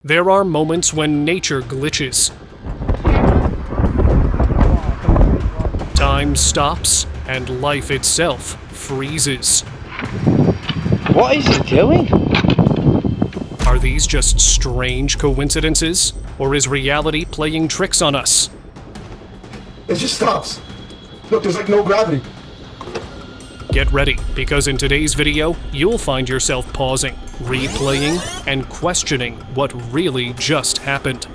There are moments when nature glitches. Time stops, and life itself freezes. What is he doing? Are these just strange coincidences, or is reality playing tricks on us? It just stops. Look, there's like no gravity. Get ready, because in today's video, you'll find yourself pausing, replaying, and questioning what really just happened.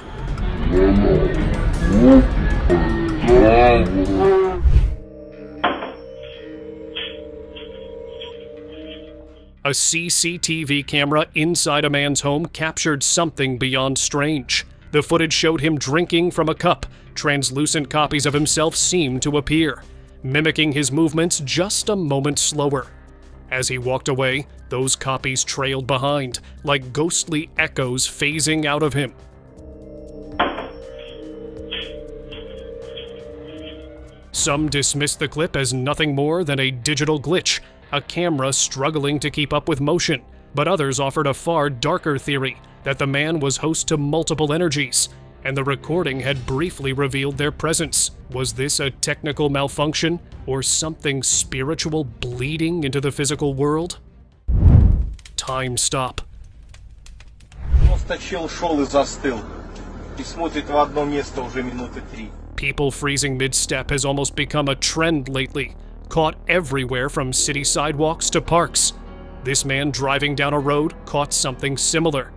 A CCTV camera inside a man's home captured something beyond strange. The footage showed him drinking from a cup. Translucent copies of himself seemed to appear, mimicking his movements just a moment slower. As he walked away, those copies trailed behind, like ghostly echoes phasing out of him. Some dismissed the clip as nothing more than a digital glitch, a camera struggling to keep up with motion, but others offered a far darker theory that the man was host to multiple energies, and the recording had briefly revealed their presence. Was this a technical malfunction, or something spiritual bleeding into the physical world? Time stop. Просто чел шел и застыл. И смотрит в одно место уже минуты 3. People freezing mid-step has almost become a trend lately, caught everywhere from city sidewalks to parks. This man driving down a road caught something similar.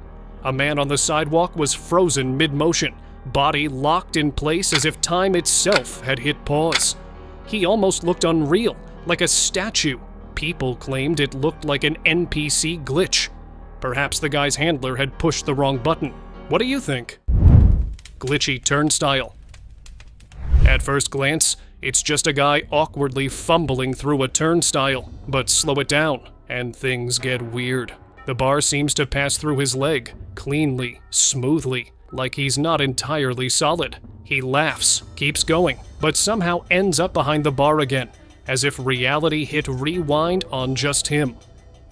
A man on the sidewalk was frozen mid-motion, body locked in place as if time itself had hit pause. He almost looked unreal, like a statue. People claimed it looked like an NPC glitch. Perhaps the guy's handler had pushed the wrong button. What do you think? Glitchy turnstile. At first glance, it's just a guy awkwardly fumbling through a turnstile, but slow it down, and things get weird. The bar seems to pass through his leg, cleanly, smoothly, like he's not entirely solid. He laughs, keeps going, but somehow ends up behind the bar again, as if reality hit rewind on just him.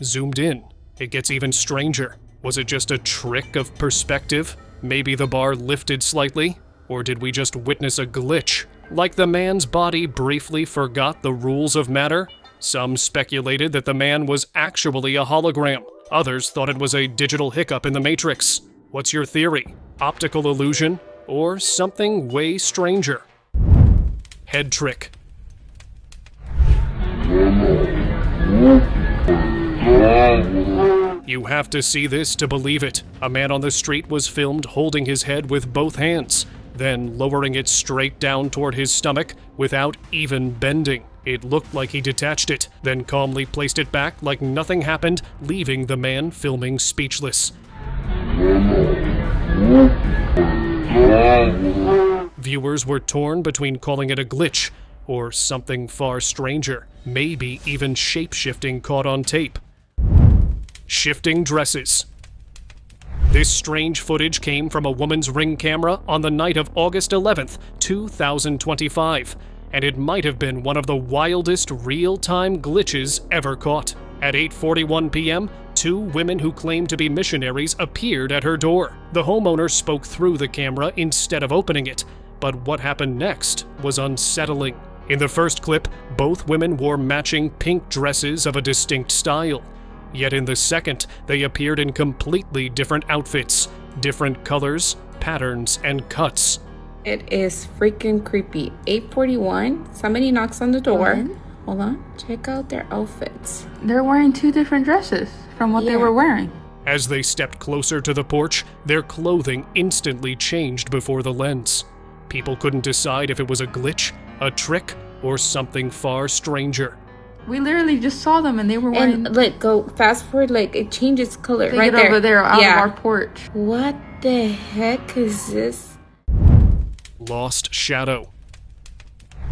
Zoomed in, it gets even stranger. Was it just a trick of perspective? Maybe the bar lifted slightly? Or did we just witness a glitch? Like the man's body briefly forgot the rules of matter? Some speculated that the man was actually a hologram. Others thought it was a digital hiccup in the Matrix. What's your theory? Optical illusion? Or something way stranger? Head trick. You have to see this to believe it. A man on the street was filmed holding his head with both hands, then lowering it straight down toward his stomach without even bending. It looked like he detached it, then calmly placed it back like nothing happened, leaving the man filming speechless. Viewers were torn between calling it a glitch or something far stranger, maybe even shape-shifting caught on tape. Shifting dresses. This strange footage came from a woman's Ring camera on the night of August 11th, 2025, and it might have been one of the wildest real-time glitches ever caught. At 8:41 p.m., two women who claimed to be missionaries appeared at her door. The homeowner spoke through the camera instead of opening it, but what happened next was unsettling. In the first clip, both women wore matching pink dresses of a distinct style. Yet in the second, they appeared in completely different outfits, different colors, patterns, and cuts. It is freaking creepy. 8:41, somebody knocks on the door. Hold on, check out their outfits. They're wearing two different dresses from what they were wearing. As they stepped closer to the porch, their clothing instantly changed before the lens. People couldn't decide if it was a glitch, a trick, or something far stranger. We literally just saw them and they were wearing... And like, go fast forward, like it changes color They right get there. over there out of our porch. What the heck is this? Lost shadow.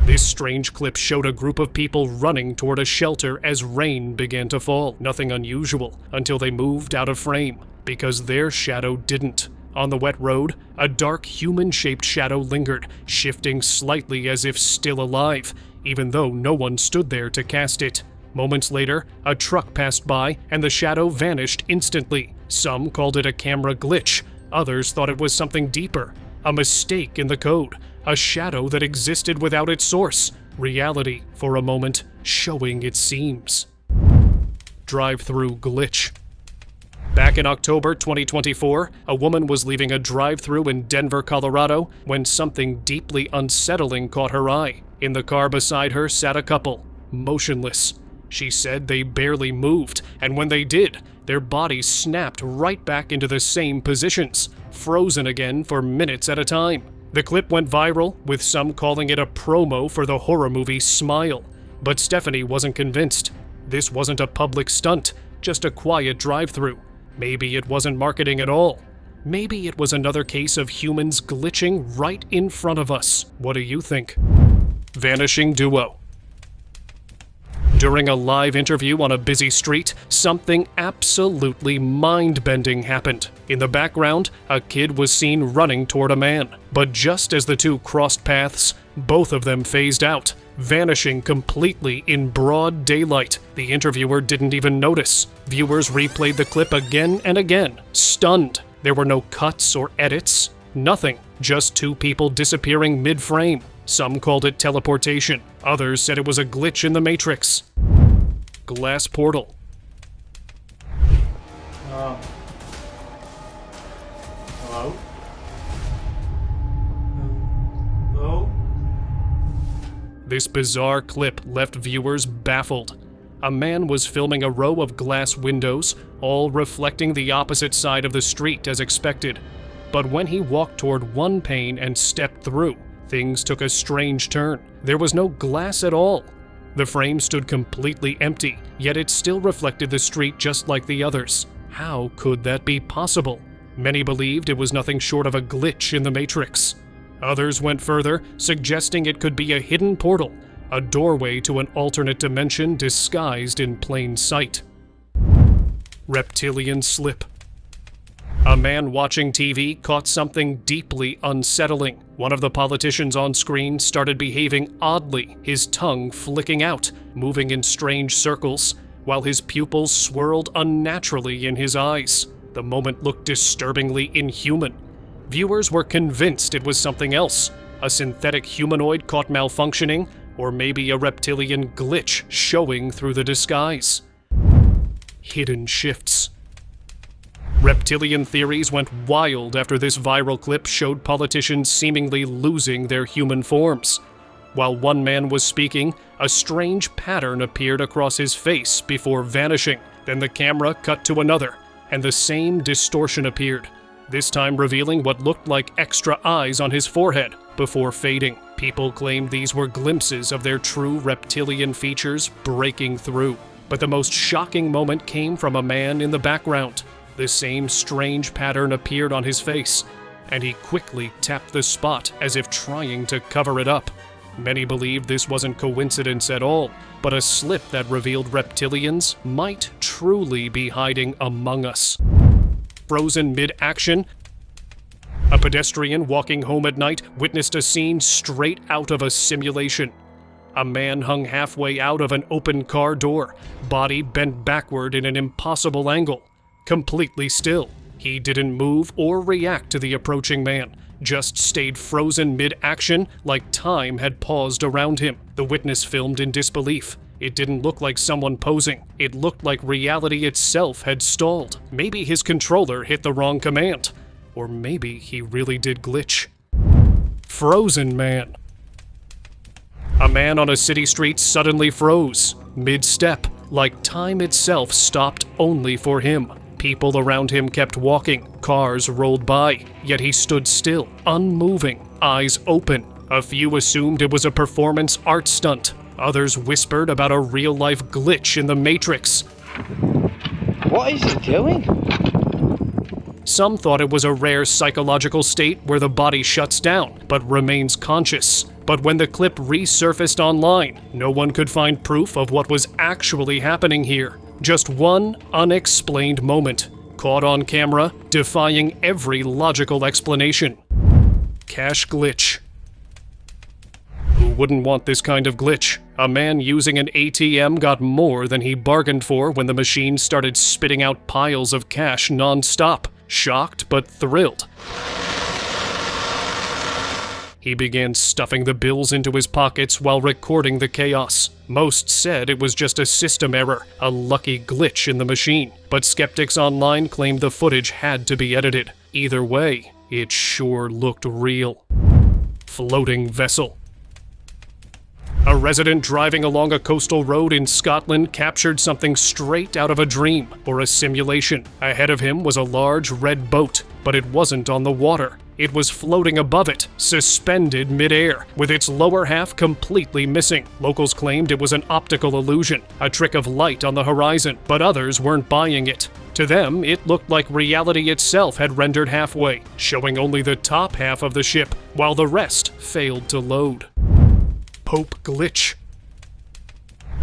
This strange clip showed a group of people running toward a shelter as rain began to fall. Nothing unusual until they moved out of frame, because their shadow didn't. On the wet road, a dark human-shaped shadow lingered, shifting slightly as if still alive, even though no one stood there to cast it. Moments later, a truck passed by and the shadow vanished instantly. Some called it a camera glitch, Others thought it was something deeper, a mistake in the code, a shadow that existed without its source, reality, for a moment, showing its seams. Drive-thru glitch. Back in October 2024, a woman was leaving a drive-thru in Denver, Colorado, when something deeply unsettling caught her eye. In the car beside her sat a couple, motionless. She said they barely moved, and when they did, their bodies snapped right back into the same positions, frozen again for minutes at a time. The clip went viral, with some calling it a promo for the horror movie Smile. But Stephanie wasn't convinced. This wasn't a public stunt, just a quiet drive-thru. Maybe it wasn't marketing at all. Maybe it was another case of humans glitching right in front of us. What do you think? Vanishing duo. During a live interview on a busy street, something absolutely mind-bending happened. In the background, a kid was seen running toward a man. But just as the two crossed paths, both of them phased out, vanishing completely in broad daylight. The interviewer didn't even notice. Viewers replayed the clip again and again, stunned. There were no cuts or edits, nothing, just two people disappearing mid-frame. Some called it teleportation. Others said it was a glitch in the Matrix. Glass portal. Hello? Hello? This bizarre clip left viewers baffled. A man was filming a row of glass windows, all reflecting the opposite side of the street as expected. But when he walked toward one pane and stepped through, things took a strange turn. There was no glass at all. The frame stood completely empty, yet it still reflected the street just like the others. How could that be possible? Many believed it was nothing short of a glitch in the Matrix. Others went further, suggesting it could be a hidden portal, a doorway to an alternate dimension disguised in plain sight. Reptilian slip. A man watching TV caught something deeply unsettling. One of the politicians on screen started behaving oddly, his tongue flicking out, moving in strange circles, while his pupils swirled unnaturally in his eyes. The moment looked disturbingly inhuman. Viewers were convinced it was something else, a synthetic humanoid caught malfunctioning, or maybe a reptilian glitch showing through the disguise. Hidden shifts. Reptilian theories went wild after this viral clip showed politicians seemingly losing their human forms. While one man was speaking, a strange pattern appeared across his face before vanishing. Then the camera cut to another, and the same distortion appeared, this time revealing what looked like extra eyes on his forehead before fading. People claimed these were glimpses of their true reptilian features breaking through. But the most shocking moment came from a man in the background. The same strange pattern appeared on his face, and he quickly tapped the spot as if trying to cover it up. Many believed this wasn't coincidence at all, but a slip that revealed reptilians might truly be hiding among us. Frozen mid-action, a pedestrian walking home at night witnessed a scene straight out of a simulation. A man hung halfway out of an open car door, body bent backward in an impossible angle. Completely still. He didn't move or react to the approaching man, just stayed frozen mid-action like time had paused around him. The witness filmed in disbelief. It didn't look like someone posing. It looked like reality itself had stalled. Maybe his controller hit the wrong command. Or maybe he really did glitch. Frozen man. A man on a city street suddenly froze, mid-step, like time itself stopped only for him. People around him kept walking, cars rolled by, yet he stood still, unmoving, eyes open. A few assumed it was a performance art stunt. Others whispered about a real-life glitch in the Matrix. What is he doing? Some thought it was a rare psychological state where the body shuts down, but remains conscious. But when the clip resurfaced online, no one could find proof of what was actually happening here. Just one unexplained moment, caught on camera, defying every logical explanation. Cash glitch. Who wouldn't want this kind of glitch? A man using an ATM got more than he bargained for when the machine started spitting out piles of cash non-stop. shocked but thrilled. He began stuffing the bills into his pockets while recording the chaos. Most said it was just a system error, a lucky glitch in the machine, but skeptics online claimed the footage had to be edited. Either way, it sure looked real. Floating vessel. A resident driving along a coastal road in Scotland captured something straight out of a dream or a simulation. Ahead of him was a large red boat, but it wasn't on the water. It was floating above it, suspended midair, with its lower half completely missing. Locals claimed it was an optical illusion, a trick of light on the horizon, but others weren't buying it. To them, it looked like reality itself had rendered halfway, showing only the top half of the ship, while the rest failed to load. Pope glitch.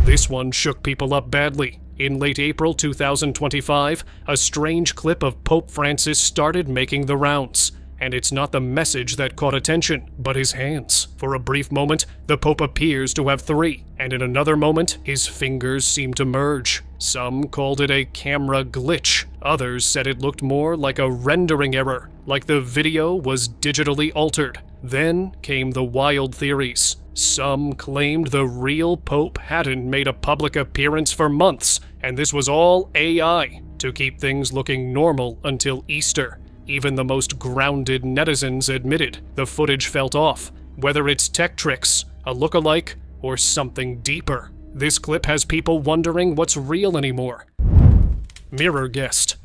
This one shook people up badly. In late April 2025, a strange clip of Pope Francis started making the rounds. And it's not the message that caught attention, but his hands. For a brief moment, the Pope appears to have 3, and in another moment, his fingers seem to merge. Some called it a camera glitch. Others said it looked more like a rendering error, like the video was digitally altered. Then came the wild theories. Some claimed the real Pope hadn't made a public appearance for months, and this was all AI to keep things looking normal until Easter. Even the most grounded netizens admitted the footage felt off, whether it's tech tricks, a lookalike, or something deeper. This clip has people wondering what's real anymore. Mirror guest.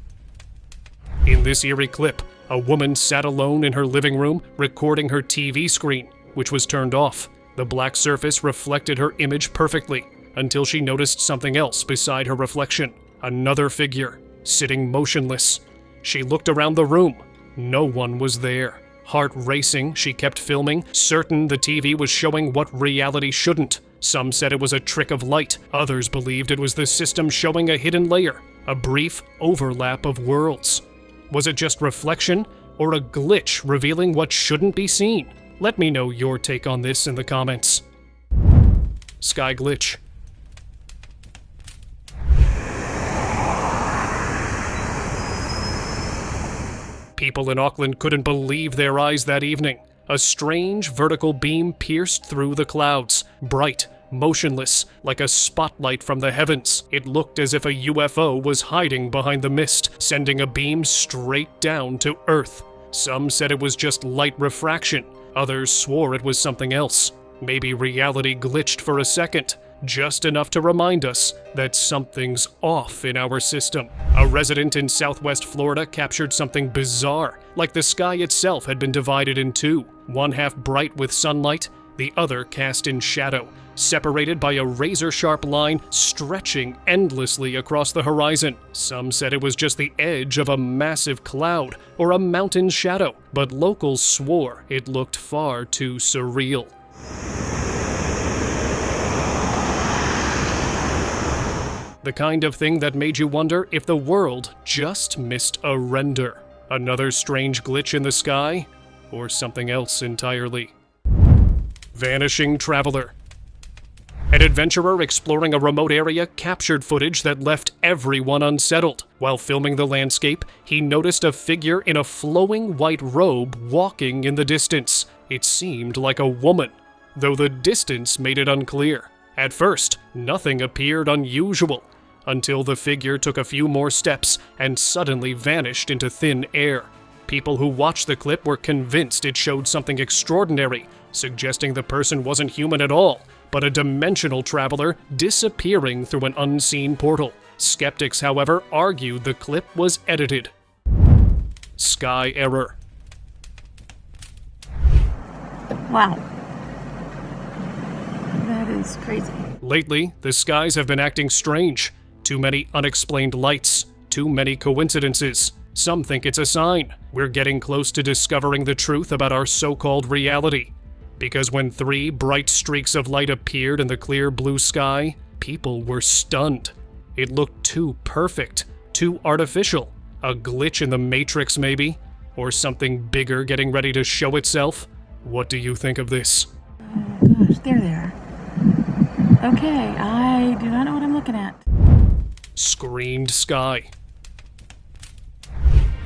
In this eerie clip, a woman sat alone in her living room recording her TV screen, which was turned off. The black surface reflected her image perfectly, until she noticed something else beside her reflection. Another figure, sitting motionless. She looked around the room. No one was there. Heart racing, she kept filming, certain the TV was showing what reality shouldn't. Some said it was a trick of light. Others believed it was the system showing a hidden layer, a brief overlap of worlds. Was it just reflection, or a glitch revealing what shouldn't be seen? Let me know your take on this in the comments. Sky glitch. People in Auckland couldn't believe their eyes that evening. A strange vertical beam pierced through the clouds, bright, motionless, like a spotlight from the heavens. It looked as if a UFO was hiding behind the mist, sending a beam straight down to Earth. Some said it was just light refraction. Others swore it was something else. Maybe reality glitched for a second, just enough to remind us that something's off in our system. A resident in Southwest Florida captured something bizarre, like the sky itself had been divided in two, one half bright with sunlight, the other cast in shadow, separated by a razor-sharp line stretching endlessly across the horizon. Some said it was just the edge of a massive cloud or a mountain shadow, but locals swore it looked far too surreal. The kind of thing that made you wonder if the world just missed a render. Another strange glitch in the sky, or something else entirely. Vanishing traveler. An adventurer exploring a remote area captured footage that left everyone unsettled. While filming the landscape, he noticed a figure in a flowing white robe walking in the distance. It seemed like a woman, though the distance made it unclear. At first, nothing appeared unusual, until the figure took a few more steps and suddenly vanished into thin air. People who watched the clip were convinced it showed something extraordinary, suggesting the person wasn't human at all, but a dimensional traveler disappearing through an unseen portal. Skeptics, however, argued the clip was edited. Sky error. Wow. That is crazy. Lately, the skies have been acting strange. Too many unexplained lights, too many coincidences. Some think it's a sign. We're getting close to discovering the truth about our so-called reality. Because when 3 bright streaks of light appeared in the clear blue sky, people were stunned. It looked too perfect, too artificial. A glitch in the Matrix, maybe? Or something bigger getting ready to show itself? What do you think of this? Oh gosh, there they are. Okay, I do not know what I'm looking at. Screened sky.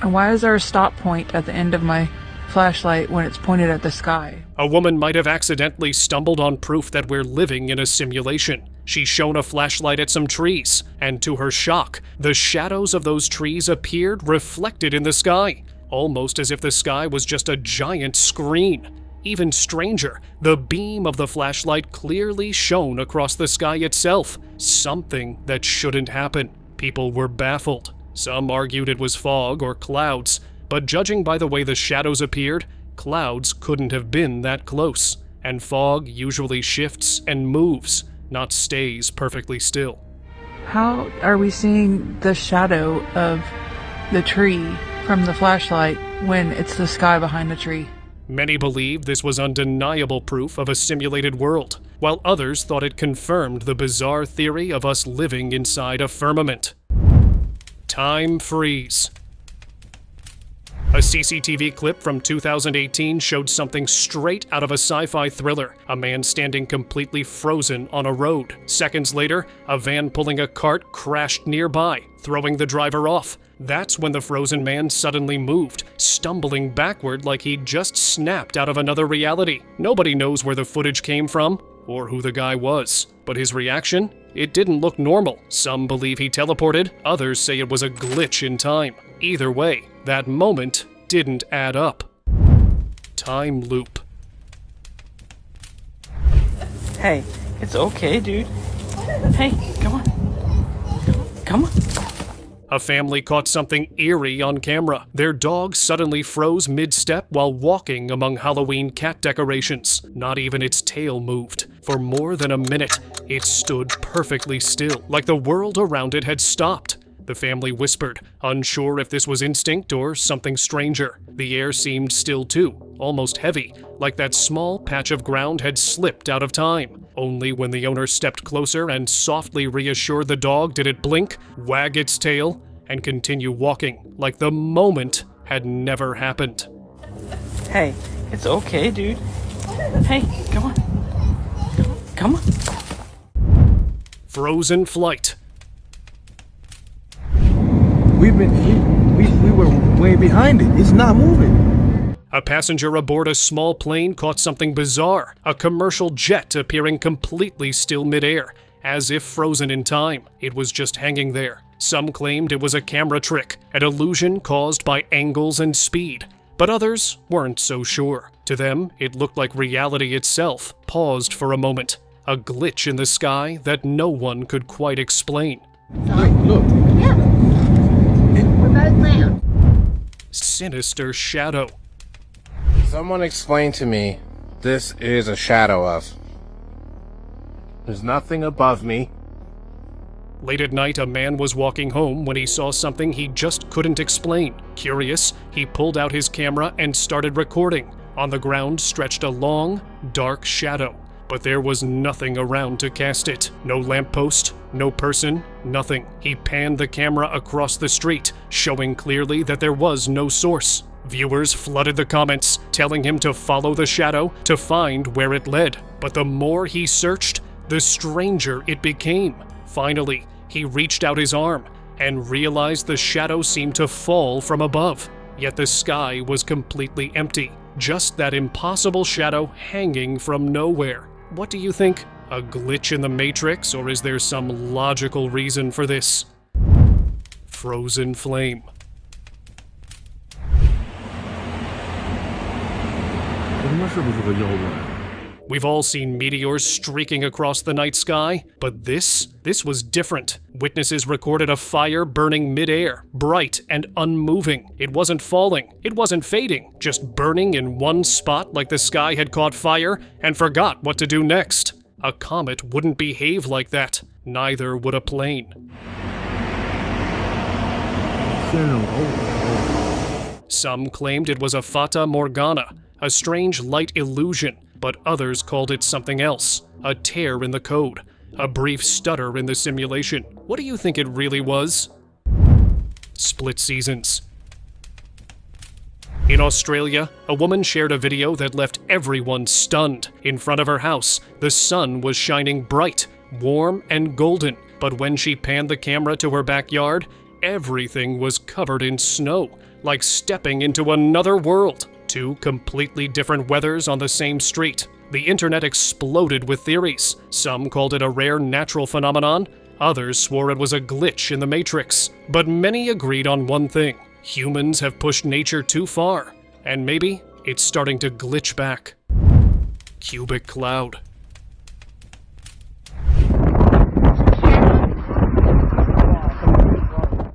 And why is there a stop point at the end of my flashlight when it's pointed at the sky? A woman might have accidentally stumbled on proof that we're living in a simulation. She shone a flashlight at some trees, and to her shock, the shadows of those trees appeared reflected in the sky, almost as if the sky was just a giant screen. Even stranger, the beam of the flashlight clearly shone across the sky itself, something that shouldn't happen. People were baffled. Some argued it was fog or clouds, but judging by the way the shadows appeared, clouds couldn't have been that close, and fog usually shifts and moves, not stays perfectly still. How are we seeing the shadow of the tree from the flashlight when it's the sky behind the tree? Many believed this was undeniable proof of a simulated world, while others thought it confirmed the bizarre theory of us living inside a firmament. Time freeze. A CCTV clip from 2018 showed something straight out of a sci-fi thriller, a man standing completely frozen on a road. Seconds later, a van pulling a cart crashed nearby, throwing the driver off. That's when the frozen man suddenly moved, stumbling backward like he'd just snapped out of another reality. Nobody knows where the footage came from, or who the guy was. But his reaction? It didn't look normal. Some believe he teleported, others say it was a glitch in time. Either way, that moment didn't add up. Time loop. Hey, it's okay, dude. Hey, come on. Come on. A family caught something eerie on camera. Their dog suddenly froze mid-step while walking among Halloween cat decorations. Not even its tail moved. For more than a minute, it stood perfectly still, like the world around it had stopped. The family whispered, unsure if this was instinct or something stranger. The air seemed still too, almost heavy, like that small patch of ground had slipped out of time. Only when the owner stepped closer and softly reassured the dog did it blink, wag its tail, and continue walking, like the moment had never happened. Hey, it's okay, dude. Hey, come on. Come on. Frozen flight. We were way behind it. It's not moving. A passenger aboard a small plane caught something bizarre, a commercial jet appearing completely still midair, as if frozen in time. It was just hanging there. Some claimed it was a camera trick, an illusion caused by angles and speed, but others weren't so sure. To them, it looked like reality itself paused for a moment, a glitch in the sky that no one could quite explain. Look. We're both down. Sinister shadow. Someone explain to me, this is a shadow of. There's nothing above me. Late at night, a man was walking home when he saw something he just couldn't explain. Curious, he pulled out his camera and started recording. On the ground stretched a long, dark shadow, but there was nothing around to cast it. No lamppost, no person, nothing. He panned the camera across the street, showing clearly that there was no source. Viewers flooded the comments, telling him to follow the shadow to find where it led. But the more he searched, the stranger it became. Finally, he reached out his arm and realized the shadow seemed to fall from above. Yet the sky was completely empty, just that impossible shadow hanging from nowhere. What do you think? A glitch in the Matrix, or is there some logical reason for this? Frozen flame. We've all seen meteors streaking across the night sky, but this was different. Witnesses recorded a fire burning midair, bright and unmoving. It wasn't falling, it wasn't fading, just burning in one spot like the sky had caught fire and forgot what to do next. A comet wouldn't behave like that, neither would a plane. Some claimed it was a fata morgana, a strange light illusion, but others called it something else, a tear in the code, a brief stutter in the simulation. What do you think it really was? Split seasons. In Australia, a woman shared a video that left everyone stunned. In front of her house, the sun was shining bright, warm, and golden, but when she panned the camera to her backyard, everything was covered in snow, like stepping into another world. Two completely different weathers on the same street. The internet exploded with theories. Some called it a rare natural phenomenon. Others swore it was a glitch in the Matrix. But many agreed on one thing. Humans have pushed nature too far. And maybe it's starting to glitch back. Cubic cloud.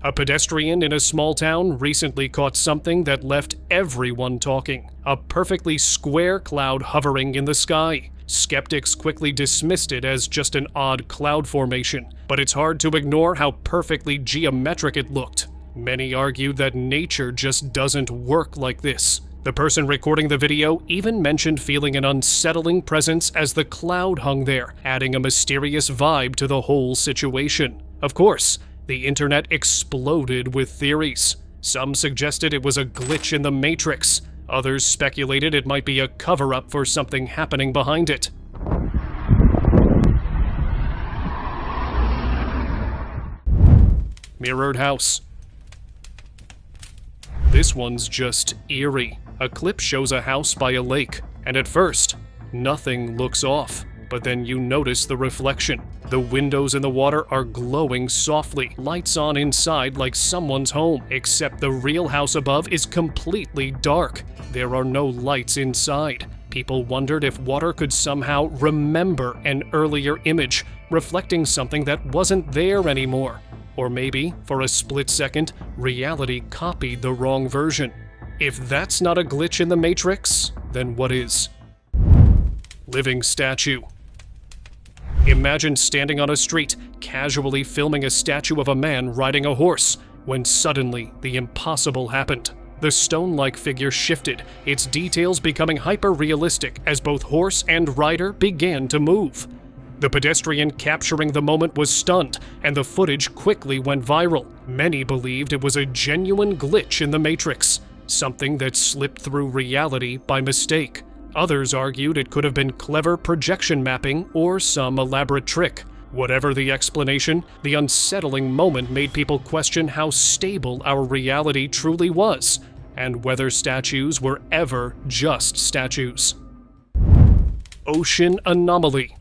A pedestrian in a small town recently caught something that left everyone talking. A perfectly square cloud hovering in the sky. Skeptics quickly dismissed it as just an odd cloud formation, but it's hard to ignore how perfectly geometric it looked. Many argued that nature just doesn't work like this. The person recording the video even mentioned feeling an unsettling presence as the cloud hung there, adding a mysterious vibe to the whole situation. Of course, the internet exploded with theories. Some suggested it was a glitch in the Matrix. Others speculated it might be a cover-up for something happening behind it. Mirrored house. This one's just eerie. A clip shows a house by a lake, and at first, nothing looks off. But then you notice the reflection. The windows in the water are glowing softly, lights on inside like someone's home, except the real house above is completely dark. There are no lights inside. People wondered if water could somehow remember an earlier image, reflecting something that wasn't there anymore. Or maybe, for a split second, reality copied the wrong version. If that's not a glitch in the Matrix, then what is? Living statue. Imagine standing on a street, casually filming a statue of a man riding a horse, when suddenly the impossible happened. The stone-like figure shifted, its details becoming hyper-realistic as both horse and rider began to move. The pedestrian capturing the moment was stunned, and the footage quickly went viral. Many believed it was a genuine glitch in the Matrix, something that slipped through reality by mistake. Others argued it could have been clever projection mapping or some elaborate trick. Whatever the explanation, the unsettling moment made people question how stable our reality truly was, and whether statues were ever just statues. Ocean anomaly.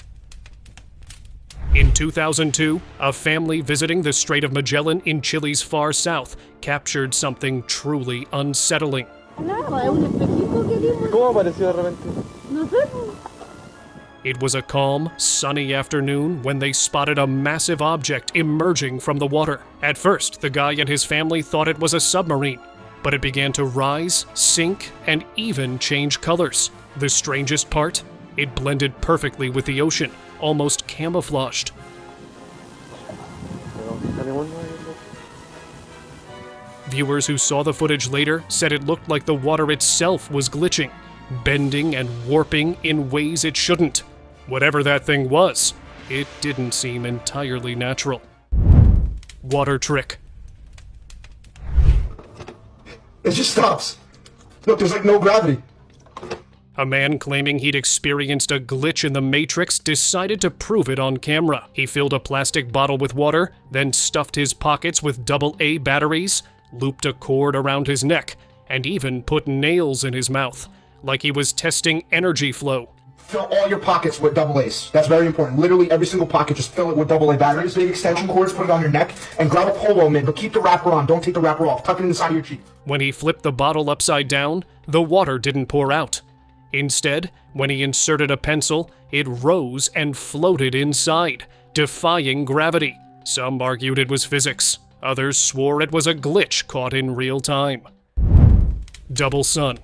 In 2002, a family visiting the Strait of Magellan in Chile's far south captured something truly unsettling. It was a calm, sunny afternoon when they spotted a massive object emerging from the water. At first, the guy and his family thought it was a submarine, but it began to rise, sink, and even change colors. The strangest part? It blended perfectly with the ocean, almost camouflaged. Viewers who saw the footage later said it looked like the water itself was glitching, bending and warping in ways it shouldn't. Whatever that thing was, it didn't seem entirely natural. Water trick. It just stops. Look, there's like no gravity. A man claiming he'd experienced a glitch in the Matrix decided to prove it on camera. He filled a plastic bottle with water, then stuffed his pockets with AA batteries, looped a cord around his neck, and even put nails in his mouth, like he was testing energy flow. Fill all your pockets with AA's. That's very important. Literally every single pocket, just fill it with AA batteries. Big extension cords, put it on your neck, and grab a polo mid, but keep the wrapper on. Don't take the wrapper off. Tuck it inside your cheek. When he flipped the bottle upside down, the water didn't pour out. Instead, when he inserted a pencil, it rose and floated inside, defying gravity. Some argued it was physics. Others swore it was a glitch caught in real time. Double sun.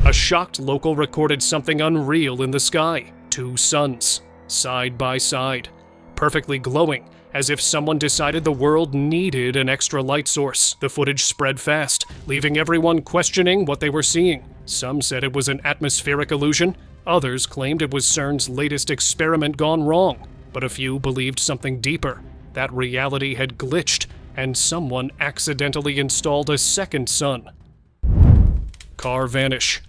A shocked local recorded something unreal in the sky. Two suns, side by side, perfectly glowing, as if someone decided the world needed an extra light source. The footage spread fast, leaving everyone questioning what they were seeing. Some said it was an atmospheric illusion. Others claimed it was CERN's latest experiment gone wrong. But a few believed something deeper, that reality had glitched and someone accidentally installed a second sun. Car vanish.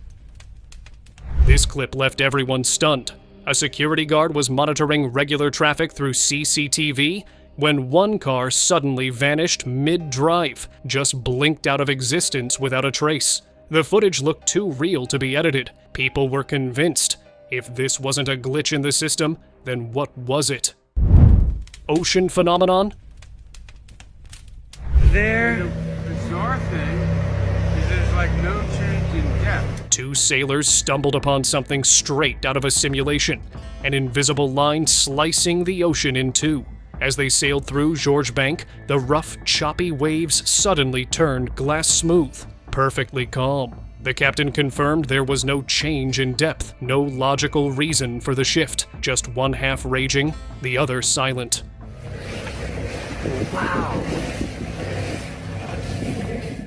This clip left everyone stunned. A security guard was monitoring regular traffic through CCTV, when one car suddenly vanished mid-drive, just blinked out of existence without a trace. The footage looked too real to be edited. People were convinced. If this wasn't a glitch in the system, then what was it? Ocean phenomenon? The bizarre thing is there's like no change in depth. Two sailors stumbled upon something straight out of a simulation, an invisible line slicing the ocean in two. As they sailed through George Bank, the rough, choppy waves suddenly turned glass smooth, perfectly calm. The captain confirmed there was no change in depth, no logical reason for the shift, just one half raging, the other silent. Wow.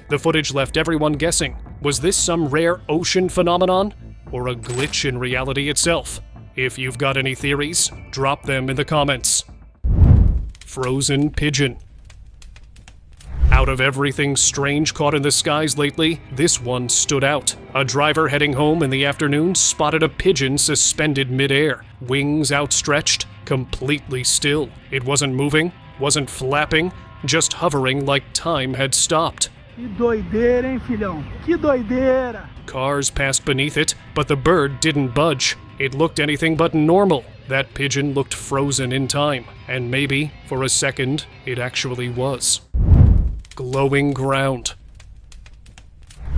The footage left everyone guessing. Was this some rare ocean phenomenon? Or a glitch in reality itself? If you've got any theories, drop them in the comments. Frozen pigeon. Out of everything strange caught in the skies lately, this one stood out. A driver heading home in the afternoon spotted a pigeon suspended midair, wings outstretched, completely still. It wasn't moving, wasn't flapping, just hovering like time had stopped. Que doideira, hein, filhão? Que doideira! Cars passed beneath it, but the bird didn't budge. It looked anything but normal. That pigeon looked frozen in time, and maybe, for a second, it actually was. Glowing ground.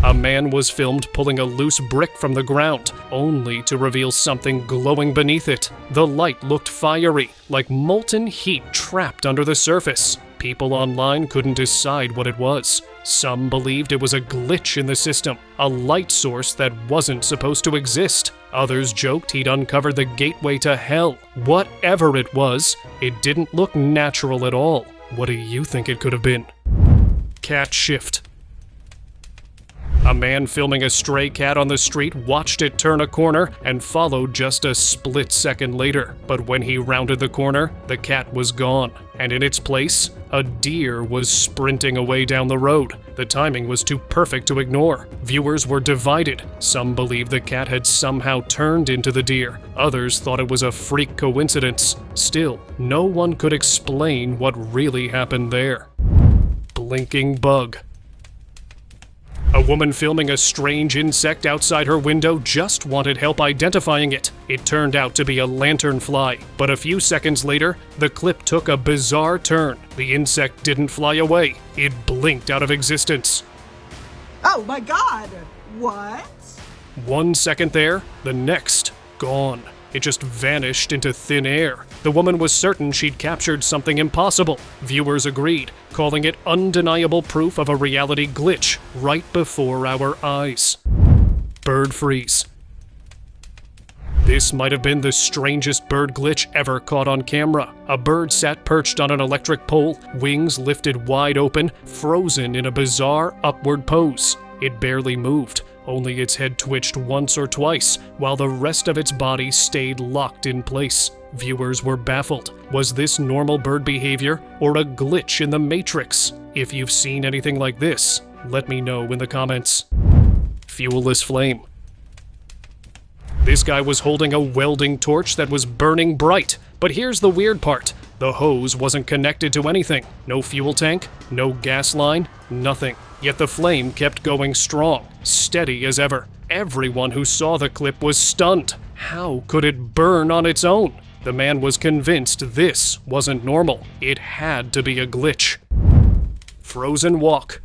A man was filmed pulling a loose brick from the ground, only to reveal something glowing beneath it. The light looked fiery, like molten heat trapped under the surface. People online couldn't decide what it was. Some believed it was a glitch in the system, a light source that wasn't supposed to exist. Others joked he'd uncovered the gateway to hell. Whatever it was, it didn't look natural at all. What do you think it could have been? Cat shift. A man filming a stray cat on the street watched it turn a corner and followed just a split second later. But when he rounded the corner, the cat was gone. And in its place, a deer was sprinting away down the road. The timing was too perfect to ignore. Viewers were divided. Some believed the cat had somehow turned into the deer. Others thought it was a freak coincidence. Still, no one could explain what really happened there. Blinking bug. A woman filming a strange insect outside her window just wanted help identifying it. It turned out to be a lanternfly, but a few seconds later, the clip took a bizarre turn. The insect didn't fly away. It blinked out of existence. Oh my God! What? 1 second there, the next, gone. It just vanished into thin air. The woman was certain she'd captured something impossible. Viewers agreed, calling it undeniable proof of a reality glitch right before our eyes. Bird freeze. This might have been the strangest bird glitch ever caught on camera. A bird sat perched on an electric pole, wings lifted wide open, frozen in a bizarre upward pose. It barely moved. Only its head twitched once or twice, while the rest of its body stayed locked in place. Viewers were baffled. Was this normal bird behavior, or a glitch in the Matrix? If you've seen anything like this, let me know in the comments. Fuelless flame. This guy was holding a welding torch that was burning bright. But here's the weird part. The hose wasn't connected to anything. No fuel tank, no gas line, nothing. Yet the flame kept going strong, steady as ever. Everyone who saw the clip was stunned. How could it burn on its own? The man was convinced this wasn't normal. It had to be a glitch. Frozen walk.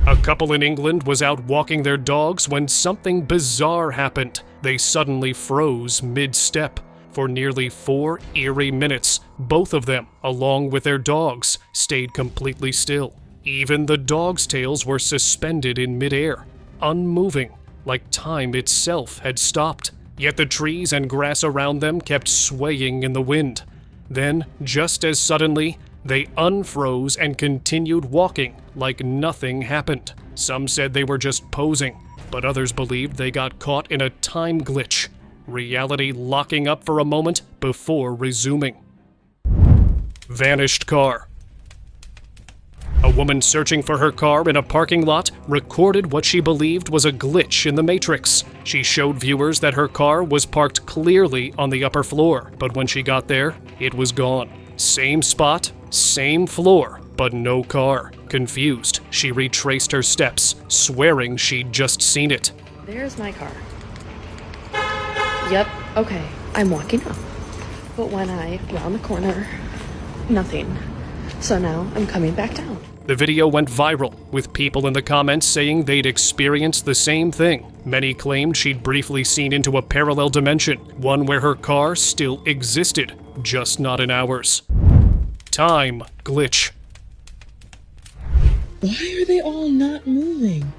A couple in England was out walking their dogs when something bizarre happened. They suddenly froze mid-step. For nearly 4 eerie minutes, both of them, along with their dogs, stayed completely still. Even the dogs' tails were suspended in midair, unmoving, like time itself had stopped. Yet the trees and grass around them kept swaying in the wind. Then, just as suddenly, they unfroze and continued walking like nothing happened. Some said they were just posing, but others believed they got caught in a time glitch, reality locking up for a moment before resuming. Vanished car. A woman searching for her car in a parking lot recorded what she believed was a glitch in the Matrix. She showed viewers that her car was parked clearly on the upper floor, but when she got there, it was gone. Same spot, same floor, but no car. Confused, she retraced her steps, swearing she'd just seen it. There's my car. Yep, okay, I'm walking up. But when I round the corner, nothing. So now I'm coming back down. The video went viral, with people in the comments saying they'd experienced the same thing. Many claimed she'd briefly seen into a parallel dimension, one where her car still existed, just not in ours. Time glitch. Why are they all not moving?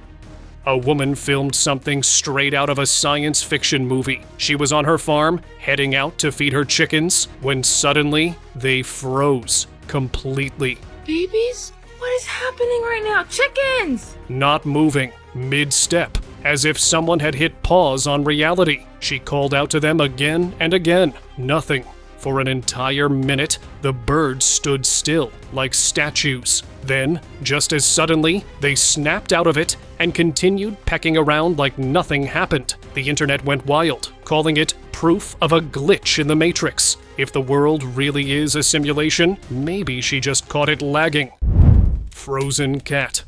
A woman filmed something straight out of a science fiction movie. She was on her farm, heading out to feed her chickens, when suddenly they froze completely. Babies? What is happening right now? Chickens! Not moving, mid-step, as if someone had hit pause on reality. She called out to them again and again. Nothing. For an entire minute, the birds stood still, like statues. Then, just as suddenly, they snapped out of it and continued pecking around like nothing happened. The internet went wild, calling it proof of a glitch in the Matrix. If the world really is a simulation, maybe she just caught it lagging. Frozen cat.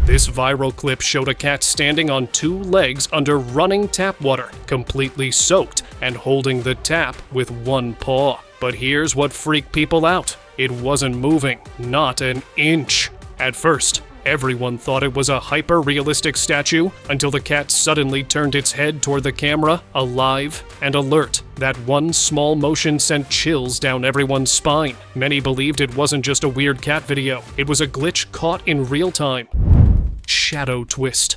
This viral clip showed a cat standing on 2 legs under running tap water, completely soaked, and holding the tap with 1 paw. But here's what freaked people out. It wasn't moving, not an inch. At first, everyone thought it was a hyper-realistic statue until the cat suddenly turned its head toward the camera, alive and alert. That one small motion sent chills down everyone's spine. Many believed it wasn't just a weird cat video. It was a glitch caught in real time. Shadow twist.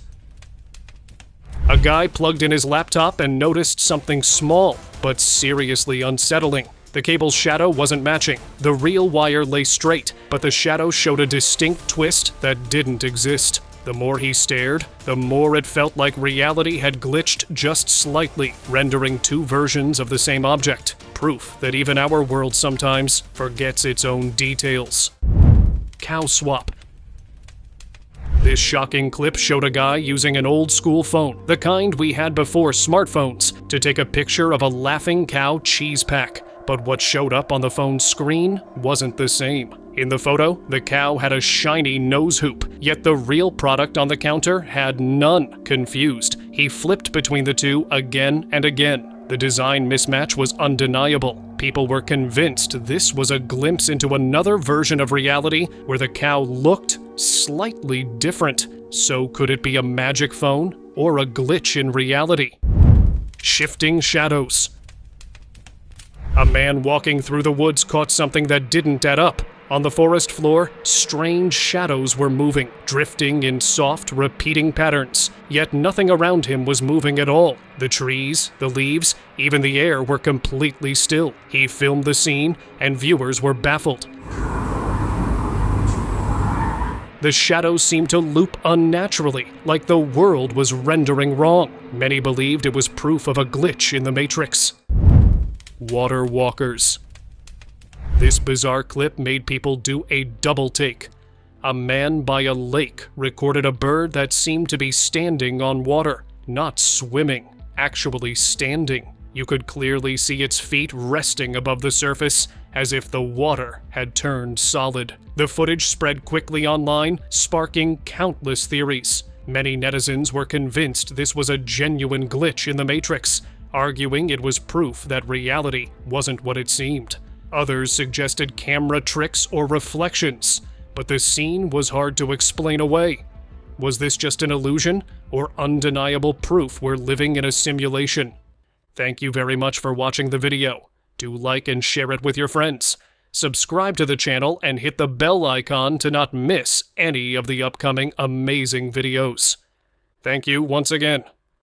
A guy plugged in his laptop and noticed something small, but seriously unsettling. The cable's shadow wasn't matching. The real wire lay straight, but the shadow showed a distinct twist that didn't exist. The more he stared, the more it felt like reality had glitched just slightly, rendering 2 versions of the same object. Proof that even our world sometimes forgets its own details. Cow swap. This shocking clip showed a guy using an old-school phone, the kind we had before smartphones, to take a picture of a laughing cow cheese pack. But what showed up on the phone's screen wasn't the same. In the photo, the cow had a shiny nose hoop, yet the real product on the counter had none. Confused, he flipped between the two again and again. The design mismatch was undeniable. People were convinced this was a glimpse into another version of reality where the cow looked slightly different. So could it be a magic phone or a glitch in reality? Shifting shadows. A man walking through the woods caught something that didn't add up. On the forest floor, strange shadows were moving, drifting in soft, repeating patterns. Yet nothing around him was moving at all. The trees, the leaves, even the air were completely still. He filmed the scene, and viewers were baffled. The shadows seemed to loop unnaturally, like the world was rendering wrong. Many believed it was proof of a glitch in the Matrix. Water walkers. This bizarre clip made people do a double take. A man by a lake recorded a bird that seemed to be standing on water, not swimming, actually standing. You could clearly see its feet resting above the surface, as if the water had turned solid. The footage spread quickly online, sparking countless theories. Many netizens were convinced this was a genuine glitch in the Matrix, arguing it was proof that reality wasn't what it seemed. Others suggested camera tricks or reflections, but the scene was hard to explain away. Was this just an illusion, or undeniable proof we're living in a simulation? Thank you very much for watching the video. Do like and share it with your friends. Subscribe to the channel and hit the bell icon to not miss any of the upcoming amazing videos. Thank you once again.